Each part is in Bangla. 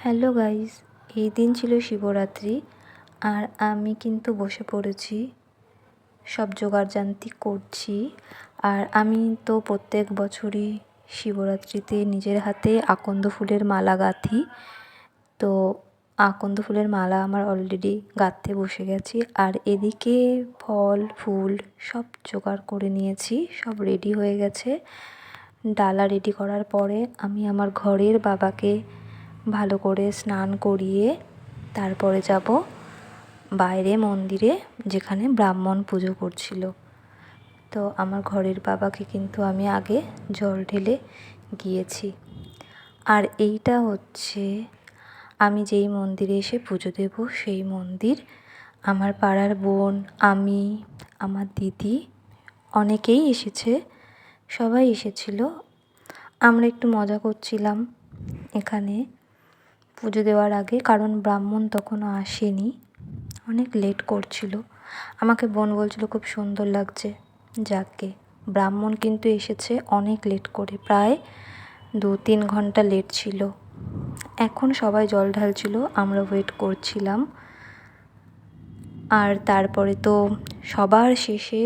হ্যালো গাইস, এই দিন ছিল শিবরাত্রি। আর আমি কিন্তু বসে পড়েছি, সব জোগাড়জান্তি করছি। আর আমি তো প্রত্যেক বছরই শিবরাত্রিতে নিজের হাতে আকন্দ ফুলের মালা গাঁথি। তো আকন্দ ফুলের মালা আমার অলরেডি গাঁথতে বসে গেছি। আর এদিকে ফল ফুল সব জোগাড় করে নিয়েছি, সব রেডি হয়ে গেছে। ডালা রেডি করার পরে আমি আমার ঘরের বাবাকে ভালো করে স্নান করিয়ে তারপরে যাব বাইরে মন্দিরে, যেখানে ব্রাহ্মণ পুজো করছিল। তো আমার ঘরের বাবাকে কিন্তু আমি আগে জল ঢেলে গিয়েছি। আর এইটা হচ্ছে আমি যেই মন্দিরে এসে পুজো দেব সেই মন্দির। আমার পাড়ার বোন, আমি, আমার দিদি অনেকেই এসেছে, সবাই এসেছিল। আমরা একটু মজা করছিলাম এখানে পুজো দেওয়ার আগে, কারণ ব্রাহ্মণ তখনও আসেনি, অনেক লেট করছিল। আমাকে বোন বলছিল খুব সুন্দর লাগছে। যাকে ব্রাহ্মণ কিন্তু এসেছে অনেক লেট করে, প্রায় 2-3 ঘন্টা লেট ছিল। এখন সবাই জল ঢালছিল, আমরা ওয়েট করছিলাম। আর তারপরে তো সবার শেষে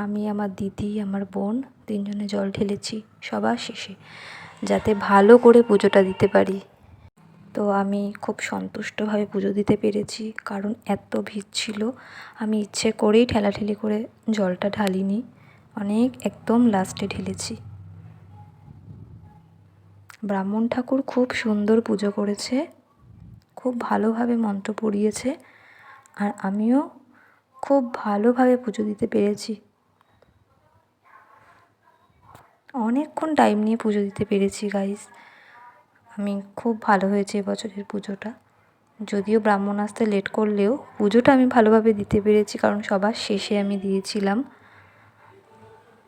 আমি, আমার দিদি, আমার বোন 3 জনে জল ঢেলেছি সবার শেষে, যাতে ভালো করে পুজোটা দিতে পারি। তো আমি খুব সন্তুষ্টভাবে পুজো দিতে পেরেছি, কারণ এত ভিড় ছিল। আমি ইচ্ছে করেই ঠেলাঠেলি করে জলটা ঢালিনি, অনেক একদম লাস্টে ঢেলেছি। ব্রাহ্মণ ঠাকুর খুব সুন্দর পুজো করেছে, খুব ভালোভাবে মন্ত্র পড়িয়েছে। আর আমিও খুব ভালোভাবে পুজো দিতে পেরেছি, অনেকক্ষণ টাইম নিয়ে পুজো দিতে পেরেছি গাইস। আমি খুব ভালো হয়েছে এবছরের পুজোটা। যদিও ব্রাহ্মণ আসতে লেট করলেও পুজোটা আমি ভালোভাবে দিতে পেরেছি, কারণ সবার শেষে আমি দিয়েছিলাম।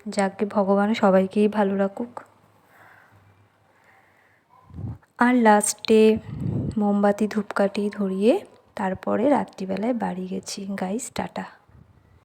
যাকে ভগবান সবাইকেই ভালো রাখুক। আর লাস্টে মোমবাতি ধূপকাঠি ধরিয়ে তারপরে রাত্রিবেলায় বাড়ি গেছি। Guys tata.